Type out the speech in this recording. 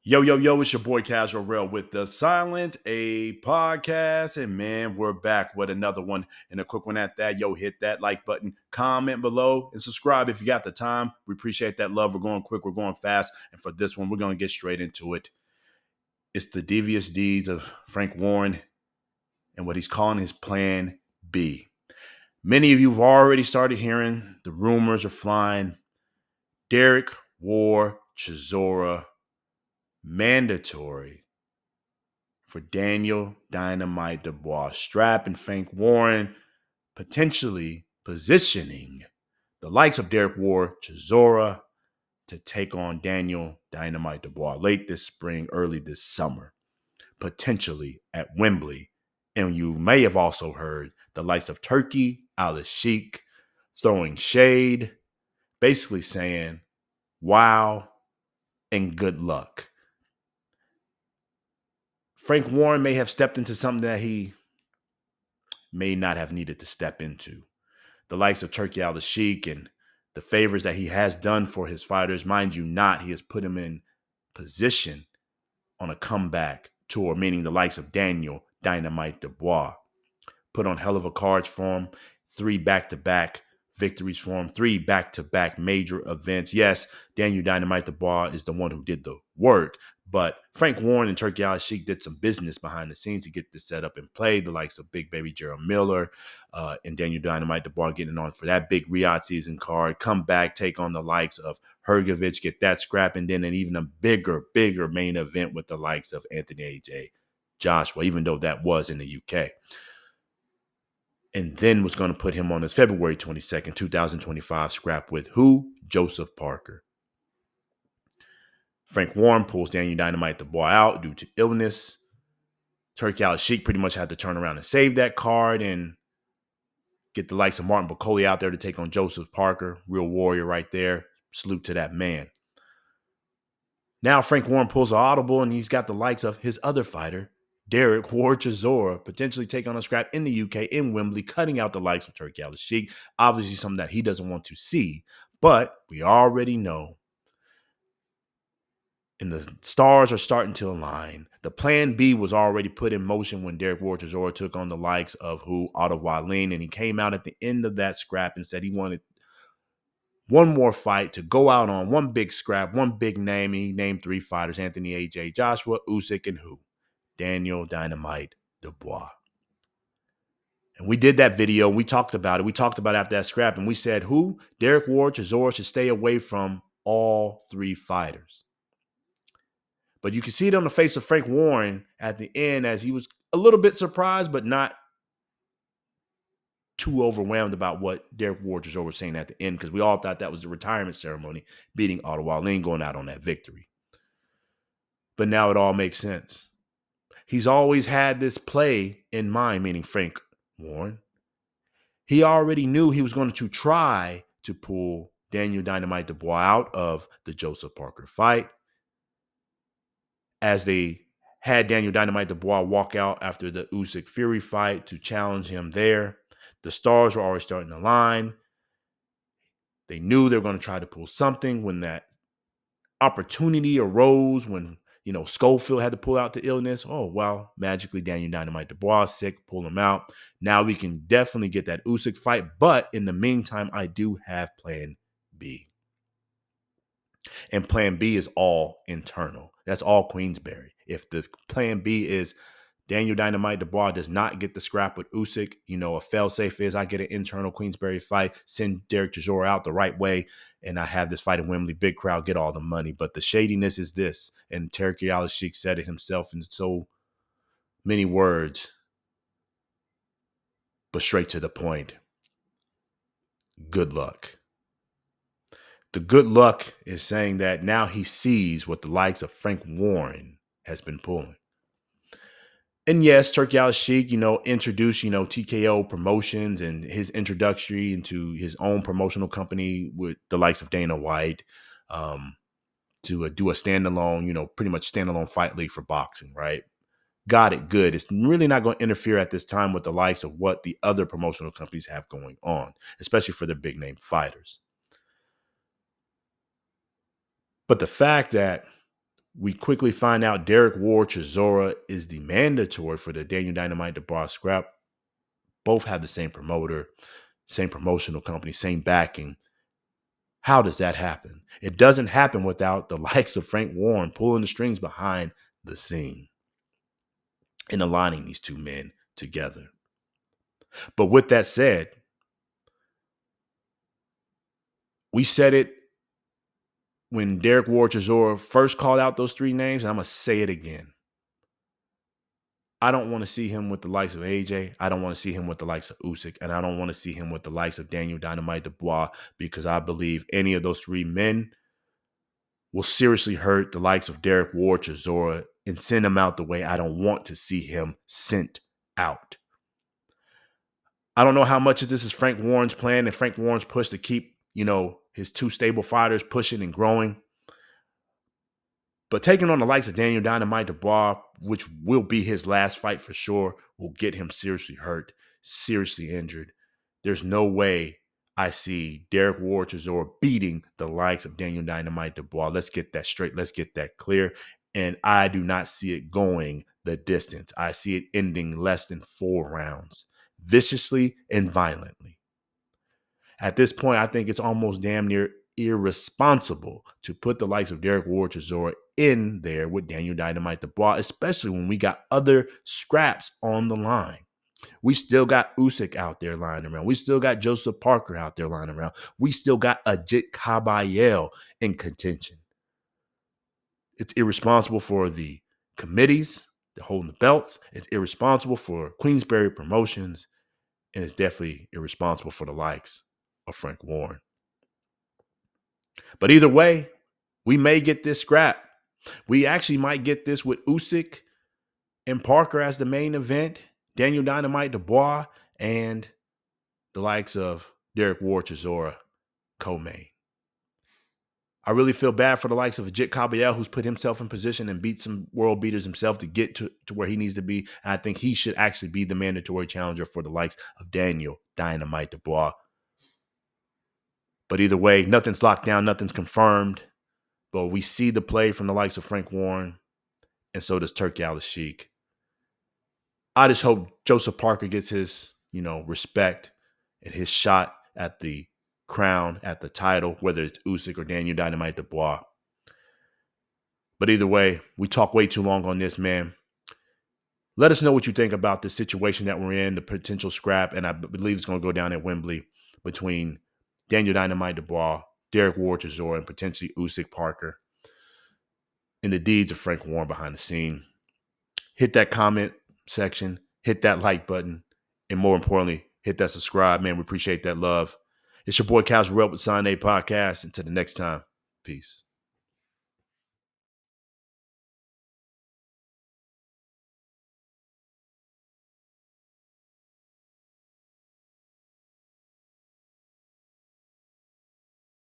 Yo, yo, yo, it's your boy Casual Rail with the Silent A podcast. And man, we're back with another one and a quick one at that. Yo, hit that like button, comment below, and subscribe if you got the time. We appreciate that love. We're going quick, we're going fast. And for this one, we're going to get straight into it. It's the devious deeds of Frank Warren and what he's calling his Plan B. Many of you have already started hearing the rumors are flying. Derek War Chisora mandatory for Daniel Dynamite Dubois, strapping Frank Warren, potentially positioning the likes of Derek War, Chisora to take on Daniel Dynamite Dubois late this spring, early this summer, potentially at Wembley. And you may have also heard the likes of Turkey, Usyk throwing shade, basically saying, wow and good luck. Frank Warren may have stepped into something that he may not have needed to step into. The likes of Turkey Usyk and the favors that he has done for his fighters, mind you not, he has put him in position on a comeback tour, meaning the likes of Daniel Dynamite Dubois. Put on hell of a cards for him, 3 back-to-back victories for him, 3 back-to-back major events. Yes, Daniel Dynamite Dubois is the one who did the work, but Frank Warren and Turkey Usyk did some business behind the scenes to get this set up and play. The likes of Big Baby Gerald Miller and Daniel Dynamite Dubois getting on for that big Riyadh season card. Come back, take on the likes of Hrgovic, get that scrap, and then even a bigger main event with the likes of Anthony A.J. Joshua, even though that was in the UK. And then was going to put him on his February 22nd, 2025 scrap with who? Joseph Parker. Frank Warren pulls Daniel Dynamite Dubois out due to illness. Turkey Usyk pretty much had to turn around and save that card and get the likes of Martin Bakole out there to take on Joseph Parker. Real warrior right there. Salute to that man. Now Frank Warren pulls an audible and he's got the likes of his other fighter, Derek War Chisora, potentially take on a scrap in the UK, in Wembley, cutting out the likes of Turkey Usyk. Obviously something that he doesn't want to see, but we already know. And the stars are starting to align. The plan B was already put in motion when Derek War Chisora took on the likes of who? Otto Wallin, and he came out at the end of that scrap and said he wanted one more fight to go out on, one big scrap, one big name. He named 3 fighters: Anthony A.J. Joshua, Usyk, and who? Daniel Dynamite Dubois. And we did that video. We talked about it. We talked about after that scrap, and we said who? Derek War Chisora should stay away from all 3 fighters. But you can see it on the face of Frank Warren at the end as he was a little bit surprised, but not too overwhelmed about what Derek War Chisora was saying at the end, because we all thought that was the retirement ceremony, beating Otto Wallin, going out on that victory. But now it all makes sense. He's always had this play in mind, meaning Frank Warren. He already knew he was going to try to pull Daniel Dynamite Dubois out of the Joseph Parker fight, as they had Daniel Dynamite Dubois walk out after the Usyk Fury fight to challenge him there. The stars were already starting to align. They knew they were going to try to pull something when that opportunity arose, when Schofield had to pull out the illness. Oh, well, magically Daniel Dynamite Dubois sick, pull him out. Now we can definitely get that Usyk fight. But in the meantime, I do have plan B. And plan B is all internal. That's all Queensberry. If the plan B is Daniel Dynamite Dubois does not get the scrap with Usyk, a fail-safe is I get an internal Queensberry fight, send Derek Chisora out the right way, and I have this fight in Wembley, big crowd, get all the money. But the shadiness is this, and Turkey Usyk said it himself in so many words, but straight to the point. Good luck. The good luck is saying that now he sees what the likes of Frank Warren has been pulling. And yes, Turkey Usyk, introduced, TKO Promotions and his introductory into his own promotional company with the likes of Dana White to do a standalone, pretty much standalone fight league for boxing, right? Got it, good. It's really not going to interfere at this time with the likes of what the other promotional companies have going on, especially for their big name fighters. But the fact that We quickly find out Derek Ward Chisora is the mandatory for the Daniel Dynamite Dubois scrap. Both have the same promoter, same promotional company, same backing. How does that happen? It doesn't happen without the likes of Frank Warren pulling the strings behind the scene and aligning these two men together. But with that said, we said it when Derek Ward Chisora first called out those three names, and I'm going to say it again. I don't want to see him with the likes of AJ. I don't want to see him with the likes of Usyk. And I don't want to see him with the likes of Daniel Dynamite Dubois, because I believe any of those three men will seriously hurt the likes of Derek Ward Chisora and send him out the way I don't want to see him sent out. I don't know how much of this is Frank Warren's plan and Frank Warren's push to keep, his two stable fighters pushing and growing. But taking on the likes of Daniel Dynamite Dubois, which will be his last fight for sure, will get him seriously hurt, seriously injured. There's no way I see Derek Ward Chisora beating the likes of Daniel Dynamite Dubois. Let's get that straight. Let's get that clear. And I do not see it going the distance. I see it ending less than 4 rounds, viciously and violently. At this point, I think it's almost damn near irresponsible to put the likes of Derek Ward Chisora in there with Daniel Dynamite Dubois, especially when we got other scraps on the line. We still got Usyk out there lying around. We still got Joseph Parker out there lying around. We still got Ajit Kabayel in contention. It's irresponsible for the committees that holding the belts. It's irresponsible for Queensberry Promotions. And it's definitely irresponsible for the likes of Frank Warren. But either way, we may get this scrap. We actually might get this with Usyk and Parker as the main event, Daniel Dynamite Dubois, and the likes of Derek Ward Chisora co-main. I really feel bad for the likes of Ajit Kabayel, who's put himself in position and beat some world beaters himself to get to where he needs to be. And I think he should actually be the mandatory challenger for the likes of Daniel Dynamite Dubois. But either way, nothing's locked down, nothing's confirmed. But we see the play from the likes of Frank Warren, and so does Turki Al-Sheikh. I just hope Joseph Parker gets his, respect and his shot at the crown, at the title, whether it's Usyk or Daniel Dynamite Dubois. But either way, we talk way too long on this, man. Let us know what you think about the situation that we're in, the potential scrap, and I believe it's going to go down at Wembley between Daniel Dynamite Dubois, Derek Ward Chisora, and potentially Usyk Parker, and the deeds of Frank Warren behind the scene. Hit that comment section, hit that like button, and more importantly, hit that subscribe, man. We appreciate that love. It's your boy Casual Rep with Sign A Podcast. Until the next time, peace.